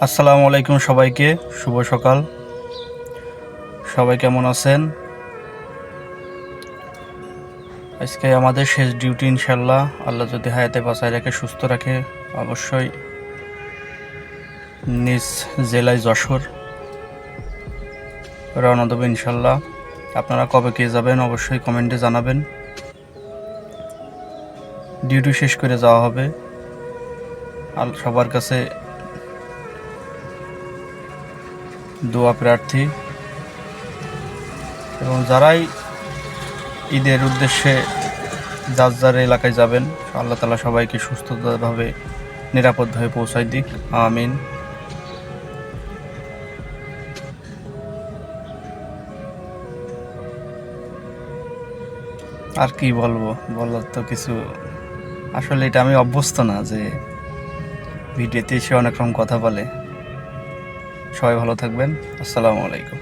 আসসালামু আলাইকুম সবাইকে, শুভ সকাল। সবাই কেমন আছেন? আজকে আমাদের শেষ ডিউটি, ইনশাল্লাহ আল্লাহ যদি হায়াতে বাঁচায় রাখে, সুস্থ রাখে, অবশ্যই নিজ জেলায় যশোর রওনা দেবো ইনশাল্লাহ। আপনারা কবে কে যাবেন অবশ্যই কমেন্টে জানাবেন। ডিউটি শেষ করে যাওয়া হবে। আর সবার কাছে দোয়া প্রার্থী, এবং যারাই ঈদের উদ্দেশ্যে যার যার এলাকায় যাবেন, আল্লাহ তাআলা সবাইকে সুস্থভাবে নিরাপদভাবে পৌঁছায় দিক, আমিন। আর কি বলবো, বলার তো কিছু, আসলে এটা আমি অভ্যস্ত না যে ভিডিওতে এসে অনেক রকম কথা বলে। সবাই ভালো থাকবেন। আসসালামু আলাইকুম।